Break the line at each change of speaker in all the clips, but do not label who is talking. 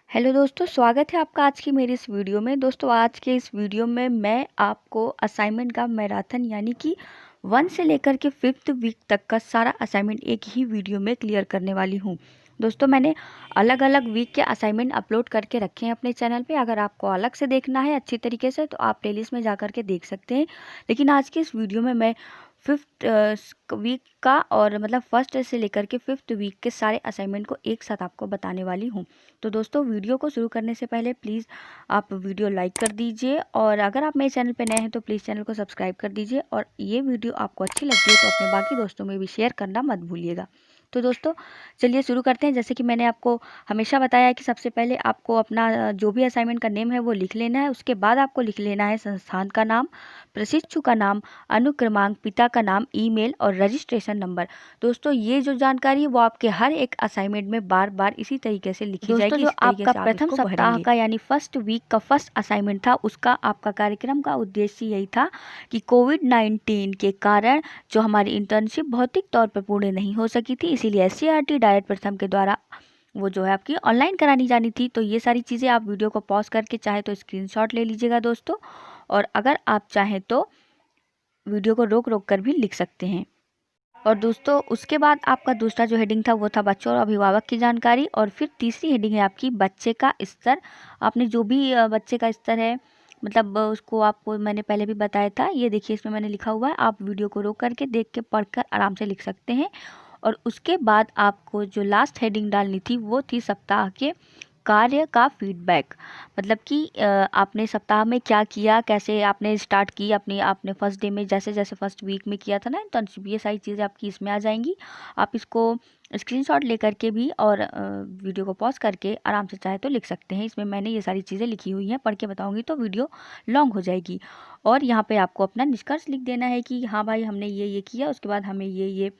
Hello दोस्तों, स्वागत है आपका आज की मेरी इस वीडियो में। दोस्तों, आज के इस वीडियो में मैं आपको असाइनमेंट का मैराथन यानी कि 1 से लेकर के 5th वीक तक का सारा असाइनमेंट एक ही वीडियो में क्लियर करने वाली हूँ। दोस्तों, मैंने अलग अलग वीक के असाइनमेंट अपलोड करके रखे हैं अपने चैनल पे। अगर आपको अलग से देखना है अच्छी तरीके से तो आप प्लेलिस्ट में जा कर के देख सकते हैं। लेकिन आज की इस वीडियो में मैं 5th वीक का और मतलब 1st से लेकर के 5th वीक के सारे असाइनमेंट को एक साथ आपको बताने वाली हूँ। तो दोस्तों, वीडियो को शुरू करने से पहले प्लीज़ आप वीडियो लाइक कर दीजिए, और अगर आप मेरे चैनल पर नए हैं तो प्लीज़ चैनल को सब्सक्राइब कर दीजिए, और ये वीडियो आपको अच्छी लगती है तो अपने बाकी दोस्तों में भी शेयर करना मत भूलिएगा। तो दोस्तों, चलिए शुरू करते हैं। जैसे कि मैंने आपको हमेशा बताया है कि सबसे पहले आपको अपना जो भी असाइनमेंट का नेम है वो लिख लेना है। उसके बाद आपको लिख लेना है संस्थान का नाम, प्रशिक्षु का नाम, अनुक्रमांक, पिता का नाम, ईमेल और रजिस्ट्रेशन नंबर। दोस्तों, ये जो जानकारी है वो आपके हर एक असाइनमेंट में बार बार इसी तरीके से लिखी जाएगी। दोस्तों, जो आपका प्रथम सप्ताह का यानी फर्स्ट वीक का फर्स्ट असाइनमेंट था, उसका आपका कार्यक्रम का उद्देश्य यही था कि कोविड-19 के कारण जो हमारी इंटर्नशिप भौतिक तौर पर पूर्ण नहीं हो सकी थी, इसीलिए SCERT डायरेक्ट प्रथम के द्वारा वो जो है आपकी ऑनलाइन करानी जानी थी। तो ये सारी चीज़ें आप वीडियो को पॉज करके चाहे तो स्क्रीनशॉट ले लीजिएगा दोस्तों, और अगर आप चाहें तो वीडियो को रोक रोक कर भी लिख सकते हैं। और दोस्तों, उसके बाद आपका दूसरा जो हेडिंग था वो था बच्चों और अभिभावक की जानकारी, और फिर तीसरी हेडिंग है आपकी बच्चे का स्तर। आपने जो भी बच्चे का स्तर है मतलब उसको आपको मैंने पहले भी बताया था। ये देखिए, इसमें मैंने लिखा हुआ है, आप वीडियो को रोक करके देख के पढ़कर आराम से लिख सकते हैं। और उसके बाद आपको जो लास्ट हेडिंग डालनी थी वो थी सप्ताह के कार्य का फीडबैक। मतलब कि आपने सप्ताह में क्या किया, कैसे आपने स्टार्ट की अपनी आपने फर्स्ट डे में जैसे जैसे फर्स्ट वीक में किया था ना इंटर्नशिप, ये सारी चीज़ें आपकी इसमें आ जाएंगी। आप इसको स्क्रीनशॉट लेकर के भी और वीडियो को पॉज करके आराम से चाहे तो लिख सकते हैं। इसमें मैंने ये सारी चीज़ें लिखी हुई हैं, पढ़ के बताऊँगी तो वीडियो लॉन्ग हो जाएगी। और यहाँ पे आपको अपना निष्कर्ष लिख देना है कि हाँ भाई, हमने ये किया, उसके बाद हमें ये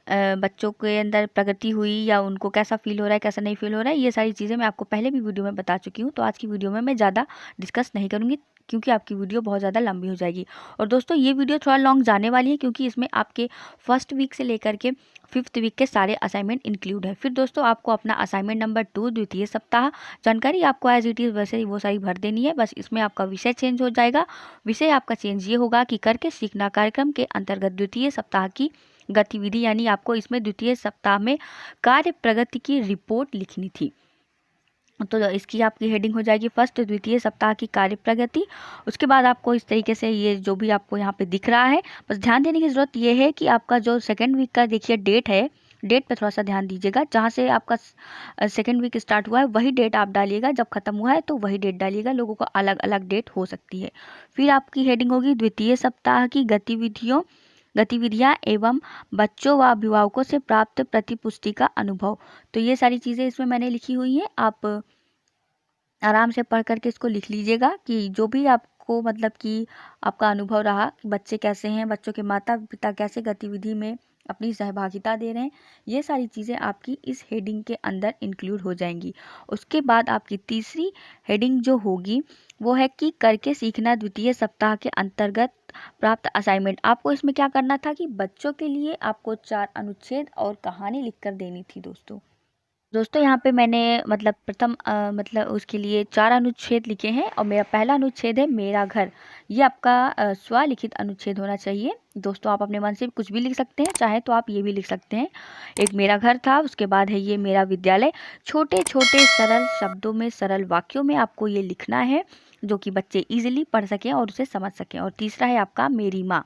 बच्चों के अंदर प्रगति हुई, या उनको कैसा फील हो रहा है, कैसा नहीं फील हो रहा है। ये सारी चीज़ें मैं आपको पहले भी वीडियो में बता चुकी हूँ, तो आज की वीडियो में मैं ज़्यादा डिस्कस नहीं करूँगी क्योंकि आपकी वीडियो बहुत ज़्यादा लंबी हो जाएगी। और दोस्तों, ये वीडियो थोड़ा लॉन्ग जाने वाली है क्योंकि इसमें आपके फर्स्ट वीक से लेकर के 5th वीक के सारे असाइनमेंट इंक्लूड है। फिर दोस्तों, आपको अपना असाइनमेंट नंबर 2 द्वितीय सप्ताह जानकारी आपको एज इट इज़ वैसे ही वो सारी भर देनी है। बस इसमें आपका विषय चेंज हो जाएगा। विषय आपका चेंज ये होगा कि करके सीखना कार्यक्रम के अंतर्गत द्वितीय सप्ताह की गतिविधि, यानी आपको इसमें द्वितीय सप्ताह में कार्य प्रगति की रिपोर्ट लिखनी थी। तो इसकी आपकी हेडिंग हो जाएगी फर्स्ट द्वितीय सप्ताह की कार्य प्रगति। उसके बाद आपको इस तरीके से ये जो भी आपको यहाँ पे दिख रहा है, बस ध्यान देने की ज़रूरत ये है कि आपका जो सेकेंड वीक का देखिए डेट है, डेट पे थोड़ा सा ध्यान दीजिएगा। जहाँ से आपका सेकेंड वीक स्टार्ट हुआ है वही डेट आप डालिएगा, जब खत्म हुआ है तो वही डेट डालिएगा। लोगों का अलग अलग डेट हो सकती है। फिर आपकी हेडिंग होगी द्वितीय सप्ताह की गतिविधियाँ एवं बच्चों व अभिभावकों से प्राप्त प्रतिपुष्टि का अनुभव। तो ये सारी चीज़ें इसमें मैंने लिखी हुई हैं, आप आराम से पढ़ करके इसको लिख लीजिएगा कि जो भी आपको मतलब कि आपका अनुभव रहा कि बच्चे कैसे हैं, बच्चों के माता पिता कैसे गतिविधि में अपनी सहभागिता दे रहे हैं, ये सारी चीज़ें आपकी इस हेडिंग के अंदर इंक्लूड हो जाएंगी। उसके बाद आपकी तीसरी हेडिंग जो होगी वो है कि करके सीखना द्वितीय सप्ताह के अंतर्गत प्राप्त असाइनमेंट। आपको इसमें क्या करना था कि बच्चों के लिए आपको 4 अनुच्छेद और कहानी लिखकर देनी थी। दोस्तों, यहाँ पे मैंने मतलब प्रथम मतलब उसके लिए 4 अनुच्छेद लिखे हैं, और मेरा पहला अनुच्छेद है मेरा घर। ये आपका स्वलिखित अनुच्छेद होना चाहिए। दोस्तों, आप अपने मन से कुछ भी लिख सकते हैं, चाहे तो आप ये भी लिख सकते हैं। एक मेरा घर था, उसके बाद है ये मेरा विद्यालय। छोटे छोटे सरल शब्दों में सरल वाक्यों में आपको ये लिखना है जो कि बच्चे ईजिली पढ़ सकें और उसे समझ सकें। और तीसरा है आपका मेरी माँ।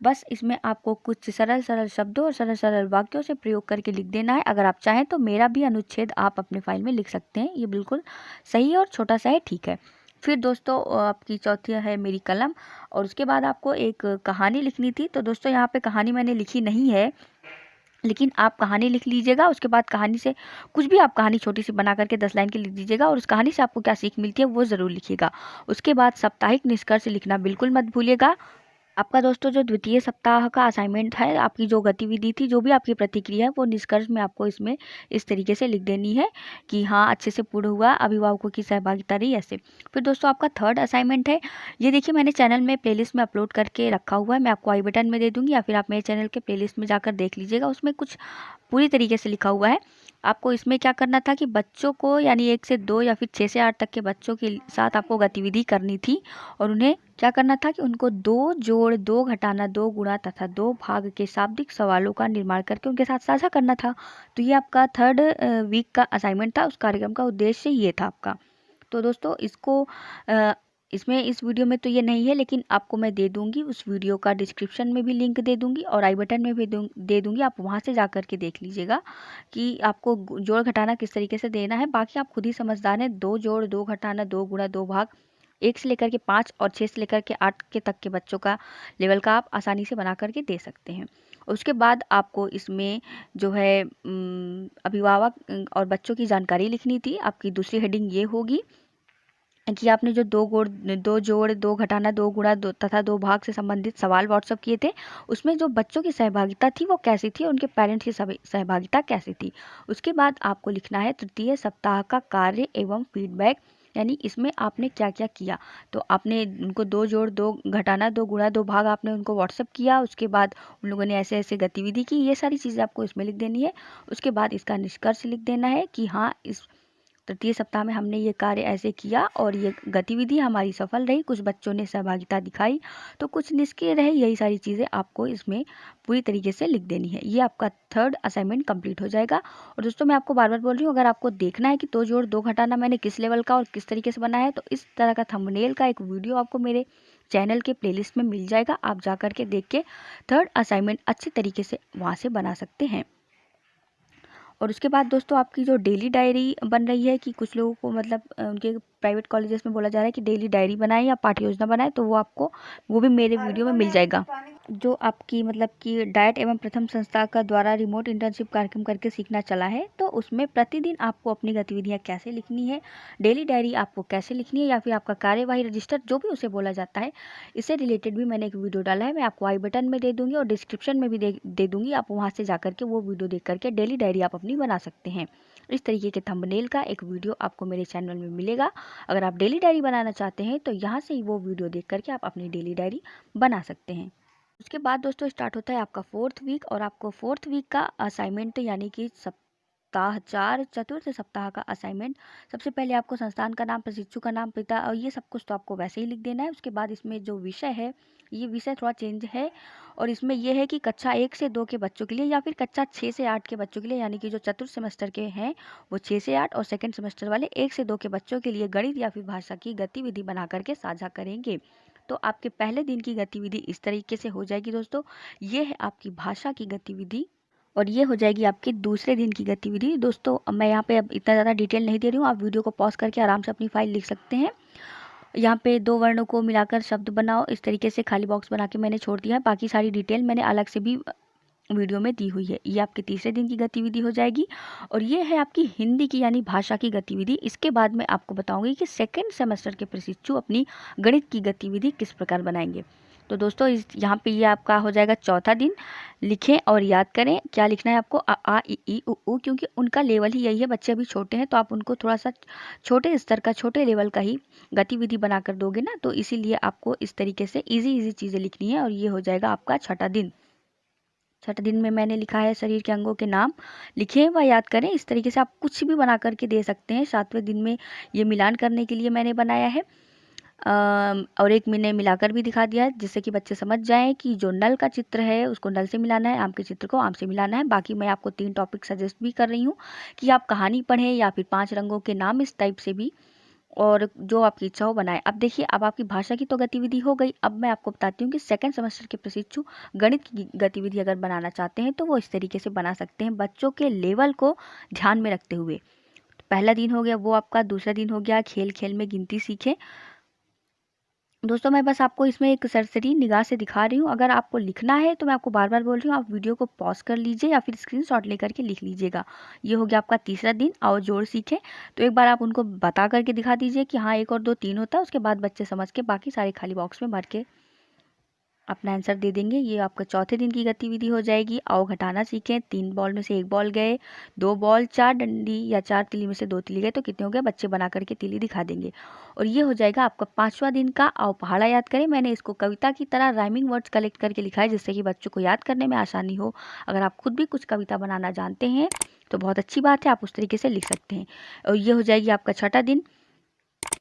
बस इसमें आपको कुछ सरल सरल शब्दों और सरल सरल वाक्यों से प्रयोग करके लिख देना है। अगर आप चाहें तो मेरा भी अनुच्छेद आप अपने फाइल में लिख सकते हैं, ये बिल्कुल सही और छोटा सा है, ठीक है। फिर दोस्तों, आपकी चौथी है मेरी कलम, और उसके बाद आपको एक कहानी लिखनी थी। तो दोस्तों, यहाँ पे कहानी मैंने लिखी नहीं है, लेकिन आप कहानी लिख लीजिएगा। उसके बाद कहानी से कुछ भी आप कहानी छोटी सी बना करके 10 लाइन की लिख दीजिएगा, और उस कहानी से आपको क्या सीख मिलती है वो ज़रूर लिखिएगा। उसके बाद साप्ताहिक निष्कर्ष लिखना बिल्कुल मत भूलिएगा। आपका दोस्तों जो द्वितीय सप्ताह का असाइनमेंट है, आपकी जो गतिविधि थी, जो भी आपकी प्रतिक्रिया है, वो निष्कर्ष में आपको इसमें इस तरीके से लिख देनी है कि हाँ अच्छे से पूर्ण हुआ, अभिभावकों की सहभागिता रही, ऐसे। फिर दोस्तों, आपका थर्ड असाइनमेंट है, ये देखिए मैंने चैनल में प्लेलिस्ट में अपलोड करके रखा हुआ है, मैं आपको आई बटन में दे दूँगी, या फिर आप मेरे चैनल के प्लेलिस्ट में जाकर देख लीजिएगा। उसमें कुछ पूरी तरीके से लिखा हुआ है। आपको इसमें क्या करना था कि बच्चों को यानी 1 से 2 या फिर 6 से 8 तक के बच्चों के साथ आपको गतिविधि करनी थी और उन्हें क्या करना था कि उनको 2 जोड़, 2 घटाना, 2 गुणा तथा 2 भाग के शाब्दिक सवालों का निर्माण करके उनके साथ साझा करना था। तो ये आपका 3rd वीक का असाइनमेंट था। उस कार्यक्रम का उद्देश्य ये था आपका। तो दोस्तों इसको इसमें इस वीडियो में तो ये नहीं है, लेकिन आपको मैं दे दूंगी उस वीडियो का डिस्क्रिप्शन में भी लिंक दे दूंगी और आई बटन में भी दे दूंगी। आप वहाँ से जा कर के देख लीजिएगा कि आपको जोड़ घटाना किस तरीके से देना है। बाकी आप खुद ही समझदार हैं। 2 जोड़, 2 घटाना, 2 गुणा, 2 भाग 1 से लेकर के 5 और 6 से लेकर के 8 के तक के बच्चों का लेवल का आप आसानी से बना करके दे सकते हैं। उसके बाद आपको इसमें जो है अभिभावक और बच्चों की जानकारी लिखनी थी। आपकी दूसरी हेडिंग ये होगी कि आपने जो 2 जोड़, 2 घटाना, 2 गुणा तथा 2 भाग से संबंधित सवाल व्हाट्सअप किए थे, उसमें जो बच्चों की सहभागिता थी वो कैसी थी, उनके पेरेंट्स की सहभागिता कैसी थी। उसके बाद आपको लिखना है तृतीय सप्ताह का कार्य एवं फीडबैक, यानी इसमें आपने क्या क्या किया। तो आपने उनको 2 जोड़, 2 घटाना, 2 गुणा, 2 भाग आपने उनको व्हाट्सअप किया। उसके बाद उन लोगों ने ऐसे ऐसे गतिविधि की, ये सारी चीज़ें आपको इसमें लिख देनी है। उसके बाद इसका निष्कर्ष लिख देना है कि हाँ, इस तृतीय सप्ताह में हमने ये कार्य ऐसे किया और ये गतिविधि हमारी सफल रही, कुछ बच्चों ने सहभागिता दिखाई तो कुछ निष्क्रिय रहे। यही सारी चीज़ें आपको इसमें पूरी तरीके से लिख देनी है। ये आपका 3rd असाइनमेंट कंप्लीट हो जाएगा। और दोस्तों मैं आपको बार बार बोल रही हूँ, अगर आपको देखना है कि 2 जोड़ 2 घटाना मैंने किस लेवल का और किस तरीके से बनाया है, तो इस तरह का थंबनेल का एक वीडियो आपको मेरे चैनल के प्लेलिस्ट में मिल जाएगा। आप जा कर के देख के 3rd असाइनमेंट अच्छी तरीके से वहाँ से बना सकते हैं। और उसके बाद दोस्तों आपकी जो डेली डायरी बन रही है कि कुछ लोगों को मतलब उनके प्राइवेट कॉलेजेस में बोला जा रहा है कि डेली डायरी बनाएं या पाठ्य योजना बनाएं, तो वो भी मेरे वीडियो में मिल जाएगा। जो आपकी मतलब कि डाइट एवं प्रथम संस्था का द्वारा रिमोट इंटर्नशिप कार्यक्रम करके सीखना चला है, तो उसमें प्रतिदिन आपको अपनी गतिविधियां कैसे लिखनी है, डेली डायरी आपको कैसे लिखनी है, या फिर आपका कार्यवाही रजिस्टर जो भी उसे बोला जाता है, इससे रिलेटेड भी मैंने एक वीडियो डाला है। मैं आपको आई बटन में दे दूंगी और डिस्क्रिप्शन में भी दे दूंगी। आप वहाँ से जाकर के वो वीडियो देख करके डेली डायरी आप अपनी बना सकते हैं। इस तरीके के थंबनेल का एक वीडियो आपको मेरे चैनल में मिलेगा। अगर आप डेली डायरी बनाना चाहते हैं तो यहाँ से ही वो वीडियो देख करके आप अपनी डेली डायरी बना सकते हैं। उसके बाद दोस्तों स्टार्ट होता है आपका 4th वीक और आपको 4th वीक का असाइनमेंट यानी कि सप्ताह 4 चतुर्थ सप्ताह का असाइनमेंट। सबसे पहले आपको संस्थान का नाम, प्रशिक्षु का नाम, पिता और ये सब कुछ तो आपको वैसे ही लिख देना है। उसके बाद इसमें जो विषय है, ये विषय थोड़ा चेंज है और इसमें यह है कि कक्षा 1 से 2 के बच्चों के लिए या फिर कक्षा 6 से 8 के बच्चों के लिए, यानी कि जो चतुर्थ सेमेस्टर के हैं वो 6 से 8 और सेकंड सेमेस्टर वाले 1 से 2 के बच्चों के लिए गणित या फिर भाषा की गतिविधि बना करके साझा करेंगे। तो आपके पहले दिन की गतिविधि इस तरीके से हो जाएगी दोस्तों। ये है आपकी भाषा की गतिविधि और ये हो जाएगी आपके दूसरे दिन की गतिविधि। दोस्तों मैं यहाँ पे अब इतना ज़्यादा डिटेल नहीं दे रही हूँ, आप वीडियो को पॉज करके आराम से अपनी फाइल लिख सकते हैं। यहाँ पे 2 वर्णों को मिलाकर शब्द बनाओ, इस तरीके से खाली बॉक्स बना के मैंने छोड़ दिया है। बाकी सारी डिटेल मैंने अलग से भी वीडियो में दी हुई है। ये आपके तीसरे दिन की गतिविधि हो जाएगी और ये है आपकी हिंदी की यानी भाषा की गतिविधि। इसके बाद मैं आपको बताऊंगी कि सेकंड सेमेस्टर के प्रशिक्षु अपनी गणित की गतिविधि किस प्रकार बनाएंगे। तो दोस्तों यहाँ पे ये आपका हो जाएगा चौथा दिन। लिखें और याद करें क्या लिखना है आपको, आ इ ई उ ऊ, क्योंकि उनका लेवल ही यही है। बच्चे अभी छोटे हैं तो आप उनको थोड़ा सा छोटे स्तर का, छोटे लेवल का ही गतिविधि बनाकर दोगे ना, तो इसीलिए आपको इस तरीके से इजी चीज़ें लिखनी है। और ये हो जाएगा आपका छठा दिन। छठे दिन में मैंने लिखा है शरीर के अंगों के नाम लिखें व याद करें। इस तरीके से आप कुछ भी बना करके दे सकते हैं। 7वें दिन में ये मिलान करने के लिए मैंने बनाया है और एक मैंने मिलाकर भी दिखा दिया है, जिससे कि बच्चे समझ जाएं कि जो नल का चित्र है उसको नल से मिलाना है, आम के चित्र को आम से मिलाना है। बाकी मैं आपको 3 टॉपिक सजेस्ट भी कर रही हूँ कि आप कहानी पढ़ें या फिर 5 रंगों के नाम, इस टाइप से भी, और जो आपकी इच्छा हो बनाए। अब देखिए, अब आपकी भाषा की तो गतिविधि हो गई। अब मैं आपको बताती हूँ कि सेकंड सेमेस्टर के प्रशिक्षु गणित की गतिविधि अगर बनाना चाहते हैं तो वो इस तरीके से बना सकते हैं, बच्चों के लेवल को ध्यान में रखते हुए। तो पहला दिन हो गया वो आपका। दूसरा दिन हो गया खेल खेल में गिनती सीखें। दोस्तों मैं बस आपको इसमें एक सरसरी निगाह से दिखा रही हूँ। अगर आपको लिखना है तो मैं आपको बार बार बोल रही हूँ, आप वीडियो को पॉज कर लीजिए या फिर स्क्रीनशॉट लेकर के लिख लीजिएगा। ये हो गया आपका तीसरा दिन। आओ जोड़ सीखें। तो एक बार आप उनको बता करके दिखा दीजिए कि हाँ 1 और 2 3 होता है। उसके बाद बच्चे समझ के बाकी सारे खाली बॉक्स में भर के अपना आंसर दे देंगे। ये आपका चौथे दिन की गतिविधि हो जाएगी। आओ घटाना सीखें। 3 बॉल में से 1 बॉल गए, 2 बॉल, 4 डंडी या 4 तिली में से 2 तिली गए तो कितने हो गए, बच्चे बना करके तिली दिखा देंगे। और ये हो जाएगा आपका 5वां दिन का। आओ पहाड़ा याद करें। मैंने इसको कविता की तरह राइमिंग वर्ड्स कलेक्ट करके लिखा है जिससे कि बच्चों को याद करने में आसानी हो। अगर आप खुद भी कुछ कविता बनाना जानते हैं तो बहुत अच्छी बात है, आप उस तरीके से लिख सकते हैं। और ये हो जाएगी आपका 6ठा दिन।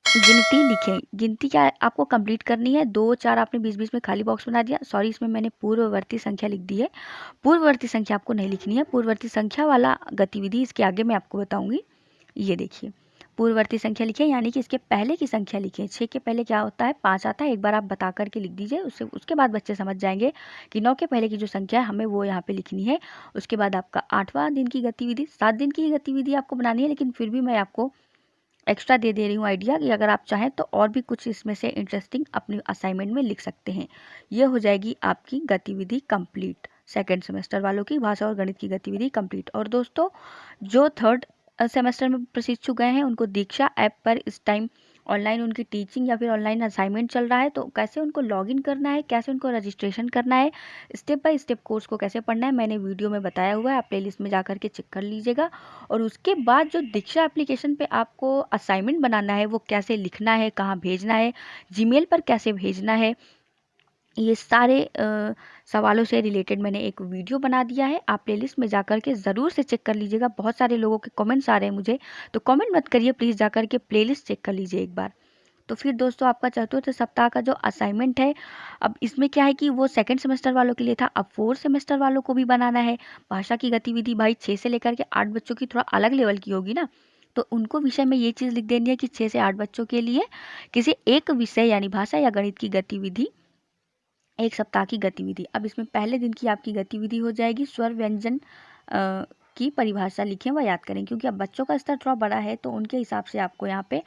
गिनती लिखें। गिनती क्या है, आपको कंप्लीट करनी है। 2 4 आपने 20 20 में खाली बॉक्स बना दिया। सॉरी, इसमें मैंने पूर्ववर्ती संख्या लिख दी है। पूर्ववर्ती संख्या आपको नहीं लिखनी है। पूर्ववर्ती संख्या वाला गतिविधि इसके आगे मैं आपको बताऊंगी। ये देखिए, पूर्ववर्ती संख्या लिखें यानी कि इसके पहले की संख्या लिखें। 6 के पहले क्या होता है, 5 आता है। एक बार आप बता करके लिख दीजिए, उसके बाद बच्चे समझ जाएंगे कि 9 के पहले की जो संख्या है हमें वो यहाँ पे लिखनी है। उसके बाद आपका 8वां दिन की गतिविधि। 7 दिन की गतिविधि आपको बनानी है, लेकिन फिर भी मैं आपको एक्स्ट्रा दे रही हूँ आइडिया कि अगर आप चाहें तो और भी कुछ इसमें से इंटरेस्टिंग अपनी असाइनमेंट में लिख सकते हैं। ये हो जाएगी आपकी गतिविधि कंप्लीट। सेकेंड सेमेस्टर वालों की भाषा और गणित की गतिविधि कंप्लीट। और दोस्तों, जो थर्ड सेमेस्टर में प्रशिक्षु गए हैं उनको दीक्षा ऐप पर इस टाइम ऑनलाइन उनकी टीचिंग या फिर ऑनलाइन असाइनमेंट चल रहा है, तो कैसे उनको लॉगिन करना है, कैसे उनको रजिस्ट्रेशन करना है, स्टेप बाय स्टेप कोर्स को कैसे पढ़ना है, मैंने वीडियो में बताया हुआ है। आप प्लेलिस्ट में जा करके चेक कर लीजिएगा। और उसके बाद जो दीक्षा एप्लीकेशन पे आपको असाइनमेंट बनाना है वो कैसे लिखना है, कहाँ भेजना है, जीमेल पर कैसे भेजना है, ये सारे सवालों से रिलेटेड मैंने एक वीडियो बना दिया है। आप प्लेलिस्ट में जाकर के ज़रूर से चेक कर लीजिएगा। बहुत सारे लोगों के कमेंट्स आ रहे हैं मुझे, तो कमेंट मत करिए, प्लीज़ जाकर के प्लेलिस्ट चेक कर लीजिए एक बार। तो फिर दोस्तों, आपका चतुर्थ सप्ताह का जो असाइनमेंट है, अब इसमें क्या है कि वो सेकंड सेमेस्टर वालों के लिए था, अब 4th सेमेस्टर वालों को भी बनाना है। भाषा की गतिविधि भाई 6 से लेकर के 8 बच्चों की थोड़ा अलग लेवल की होगी ना, तो उनको विषय में ये चीज़ लिख देनी है कि 6 से 8 बच्चों के लिए किसी एक विषय यानी भाषा या गणित की गतिविधि, 1 सप्ताह की गतिविधि। अब इसमें पहले दिन की आपकी गतिविधि हो जाएगी स्वर व्यंजन की परिभाषा लिखें व याद करें। क्योंकि अब बच्चों का स्तर थोड़ा बड़ा है तो उनके हिसाब से आपको यहाँ पे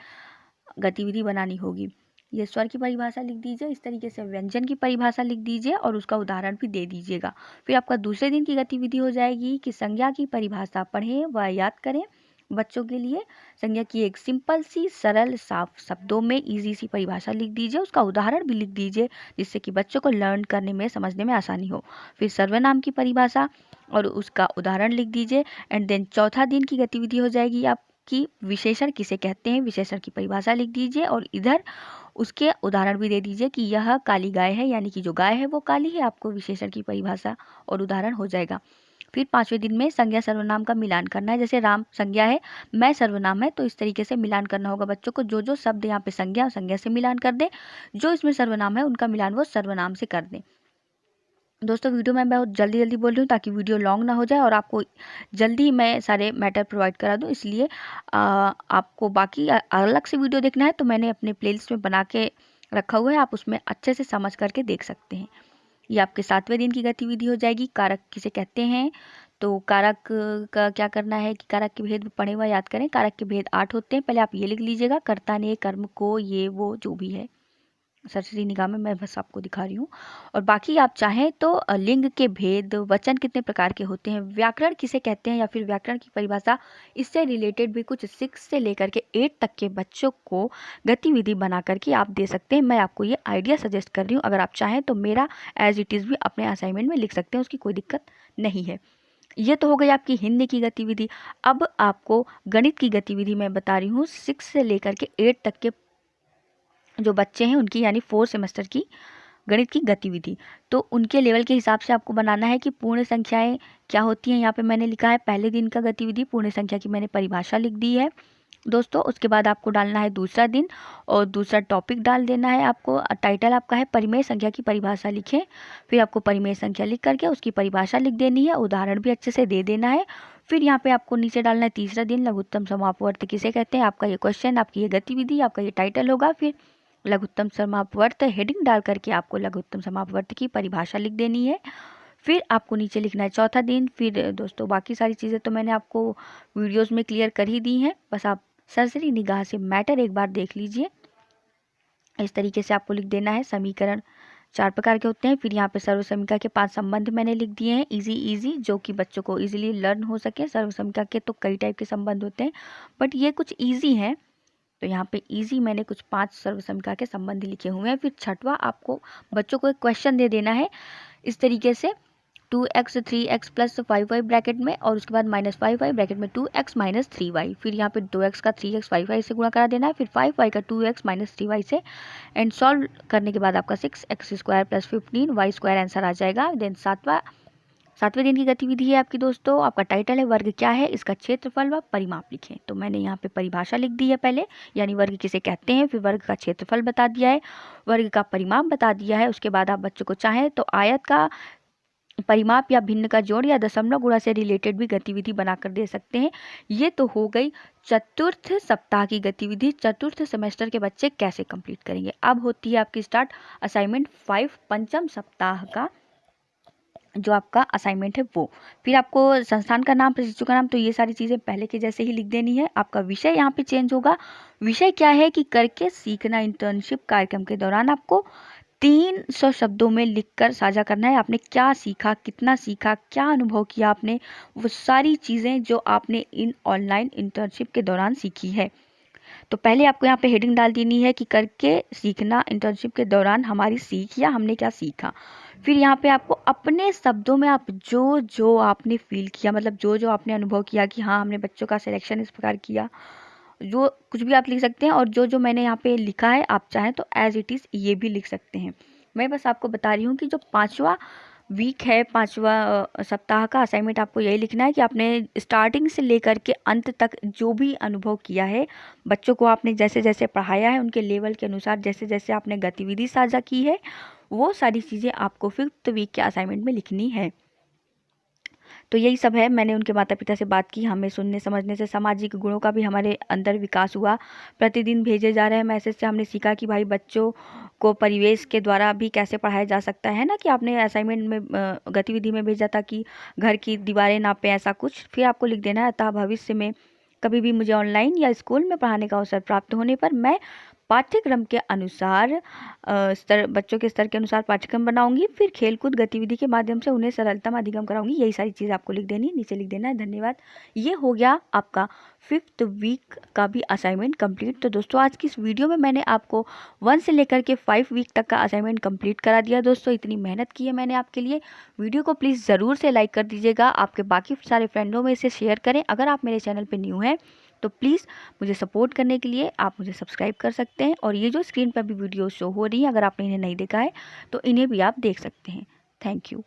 गतिविधि बनानी होगी। ये स्वर की परिभाषा लिख दीजिए, इस तरीके से व्यंजन की परिभाषा लिख दीजिए और उसका उदाहरण भी दे दीजिएगा। फिर आपका दूसरे दिन की गतिविधि हो जाएगी कि संज्ञा की परिभाषा पढ़ें व याद करें। बच्चों के लिए संज्ञा की एक सिंपल सी, सरल, साफ शब्दों में इजी सी परिभाषा लिख दीजिए, उसका उदाहरण भी लिख दीजिए जिससे कि बच्चों को लर्न करने में, समझने में आसानी हो। फिर सर्वनाम की परिभाषा और उसका उदाहरण लिख दीजिए। एंड देन चौथा दिन की गतिविधि हो जाएगी आपकी विशेषण किसे कहते हैं, विशेषण की परिभाषा लिख दीजिए और इधर उसके उदाहरण भी दे दीजिए कि यह काली गाय है, यानी कि जो गाय है वो काली है। आपको विशेषण की परिभाषा और उदाहरण हो जाएगा। फिर 5वें दिन में संज्ञा सर्वनाम का मिलान करना है। जैसे राम संज्ञा है, मैं सर्वनाम है, तो इस तरीके से मिलान करना होगा बच्चों को। जो जो शब्द यहाँ पे संज्ञा और संज्ञा से मिलान कर दे, जो इसमें सर्वनाम है उनका मिलान वो सर्वनाम से कर दें। दोस्तों, वीडियो में बहुत जल्दी जल्दी बोल रही हूँ ताकि वीडियो लॉन्ग ना हो जाए और आपको जल्दी मैं सारे मैटर प्रोवाइड करा दूँ, इसलिए आपको बाकी अलग से वीडियो देखना है तो मैंने अपने प्लेलिस्ट में बना के रखा हुआ है, आप उसमें अच्छे से समझ करके देख सकते हैं। ये आपके 7वें दिन की गतिविधि हो जाएगी। कारक किसे कहते हैं, तो कारक का क्या करना है कि कारक के भेद पढ़े हुआ याद करें। कारक के भेद 8 होते हैं, पहले आप ये लिख लीजिएगा, कर्ता ने, कर्म को, ये वो जो भी है, सरस्वती निगाह में मैं बस आपको दिखा रही हूँ। और बाकी आप चाहें तो लिंग के भेद, वचन कितने प्रकार के होते हैं, व्याकरण किसे कहते हैं या फिर व्याकरण की परिभाषा, इससे रिलेटेड भी कुछ 6 से लेकर के 8 तक के बच्चों को गतिविधि बना करके आप दे सकते हैं। मैं आपको ये आइडिया सजेस्ट कर रही हूँ, अगर आप चाहें तो मेरा एज इट इज़ भी अपने असाइनमेंट में लिख सकते हैं, उसकी कोई दिक्कत नहीं है। ये तो हो गई आपकी हिंदी की गतिविधि। अब आपको गणित की गतिविधि मैं बता रही हूँ 6 से लेकर के 8 तक के जो बच्चे हैं उनकी, यानी 4 सेमेस्टर की गणित की गतिविधि। तो उनके लेवल के हिसाब से आपको बनाना है कि पूर्ण संख्याएं क्या होती हैं। यहाँ पे मैंने लिखा है पहले दिन का गतिविधि, पूर्ण संख्या की मैंने परिभाषा लिख दी है दोस्तों। उसके बाद आपको डालना है दूसरा दिन और दूसरा टॉपिक डाल देना है आपको। टाइटल आपका है परिमेय संख्या की परिभाषा लिखें। फिर आपको परिमेय संख्या लिख करके उसकी परिभाषा लिख देनी है, उदाहरण भी अच्छे से दे देना है। फिर यहाँ पे आपको नीचे डालना है तीसरा दिन, लघुत्तम समापवर्त किसे कहते हैं। आपका ये क्वेश्चन, आपकी ये गतिविधि, आपका ये टाइटल होगा। फिर लघुत्तम समापवर्त हेडिंग डाल करके आपको लघुत्तम समापवर्त की परिभाषा लिख देनी है। फिर आपको नीचे लिखना है चौथा दिन। फिर दोस्तों, बाकी सारी चीज़ें तो मैंने आपको वीडियोस में क्लियर कर ही दी हैं, बस आप सरसरी निगाह से मैटर एक बार देख लीजिए। इस तरीके से आपको लिख देना है। समीकरण 4 प्रकार के होते हैं। फिर यहाँ पे सर्वसमीका के 5 संबंध मैंने लिख दिए हैं, इजी जो कि बच्चों को इजीली लर्न हो सके। सर्वसमीका के तो कई टाइप के संबंध होते हैं, बट ये कुछ ईजी हैं तो यहाँ पे इजी मैंने कुछ 5 सर्वसमीका के संबंध लिखे हुए हैं। फिर छठवां आपको बच्चों को एक क्वेश्चन दे देना है इस तरीके से 2x 3x plus 5y bracket में, और उसके बाद -5y ब्रैकेट में 2x माइनस 3y। फिर यहाँ पे 2x का 3x 5y से गुणा करा देना है, फिर 5y का 2x माइनस 3y से, एंड सॉल्व करने के बाद आपका 6x स्क्वायर प्लस 15y स्क्वायर आंसर आ जाएगा। देन सातवें दिन की गतिविधि है आपकी दोस्तों, आपका टाइटल है वर्ग क्या है, इसका क्षेत्रफल व परिमाप लिखें। तो मैंने यहाँ पे परिभाषा लिख दी है पहले, यानी वर्ग किसे कहते हैं, फिर वर्ग का क्षेत्रफल बता दिया है, वर्ग का परिमाप बता दिया है। उसके बाद आप बच्चों को चाहें तो आयत का परिमाप या भिन्न का जोड़ या दशमलव गुणा से रिलेटेड भी गतिविधि बनाकर दे सकते हैं। ये तो हो गई चतुर्थ सप्ताह की गतिविधि। चतुर्थ सेमेस्टर के बच्चे कैसे कंप्लीट करेंगे। अब होती है आपकी स्टार्ट असाइनमेंट 5 पंचम सप्ताह का जो आपका असाइनमेंट है वो। फिर आपको संस्थान का नाम, प्रशिक्षु का नाम, तो ये सारी चीज़ें पहले के जैसे ही लिख देनी है। आपका विषय यहाँ पे चेंज होगा। विषय क्या है कि करके सीखना इंटर्नशिप कार्यक्रम के दौरान आपको 300 शब्दों में लिखकर साझा करना है। आपने क्या सीखा, कितना सीखा, क्या अनुभव किया आपने, वो सारी चीज़ें जो आपने इन ऑनलाइन इंटर्नशिप के दौरान सीखी है। तो पहले आपको यहाँ पे हेडिंग डाल देनी है कि करके सीखना इंटर्नशिप के दौरान हमारी सीख या हमने क्या सीखा। फिर यहाँ पे आपको अपने शब्दों में आप जो जो आपने फील किया, मतलब जो जो आपने अनुभव किया कि हाँ हमने बच्चों का सिलेक्शन इस प्रकार किया, जो कुछ भी आप लिख सकते हैं। और जो जो मैंने यहाँ पे लिखा है आप चाहें तो एज इट इज़ ये भी लिख सकते हैं। मैं बस आपको बता रही हूँ कि जो 5वां वीक है, 5वां सप्ताह का असाइनमेंट आपको यही लिखना है कि आपने स्टार्टिंग से लेकर के अंत तक जो भी अनुभव किया है, बच्चों को आपने जैसे जैसे पढ़ाया है, उनके लेवल के अनुसार जैसे जैसे आपने गतिविधि साझा की है, वो सारी चीज़ें आपको 5th वीक के असाइनमेंट में लिखनी है। तो यही सब है। मैंने उनके माता पिता से बात की, हमें सुनने समझने से सामाजिक गुणों का भी हमारे अंदर विकास हुआ। प्रतिदिन भेजे जा रहे हैं मैसेज से हमने सीखा कि भाई बच्चों को परिवेश के द्वारा भी कैसे पढ़ाया जा सकता है ना, कि आपने असाइनमेंट में गतिविधि में भेजा था कि घर की दीवारें नापें, ऐसा कुछ। फिर आपको लिख देना है अतः भविष्य में कभी भी मुझे ऑनलाइन या स्कूल में पढ़ाने का अवसर प्राप्त होने पर मैं पाठ्यक्रम के अनुसार बच्चों के स्तर के अनुसार पाठ्यक्रम बनाऊंगी, फिर खेलकूद गतिविधि के माध्यम से उन्हें सरलता में अधिगम कराऊंगी। यही सारी चीज़ आपको लिख देनी, नीचे लिख देना है। धन्यवाद। ये हो गया आपका 5th वीक का भी असाइनमेंट कंप्लीट। तो दोस्तों आज की इस वीडियो में मैंने आपको 1 से लेकर के 5 वीक तक का असाइनमेंट कंप्लीट करा दिया। दोस्तों इतनी मेहनत की है मैंने आपके लिए। वीडियो को प्लीज़ ज़रूर से लाइक कर दीजिएगा, आपके बाकी सारे फ्रेंडों में इसे शेयर करें। अगर आप मेरे चैनल पर न्यू हैं तो प्लीज़ मुझे सपोर्ट करने के लिए आप मुझे सब्सक्राइब कर सकते हैं। और ये जो स्क्रीन पर भी वीडियो शो हो रही है, अगर आपने इन्हें नहीं देखा है तो इन्हें भी आप देख सकते हैं। Thank you.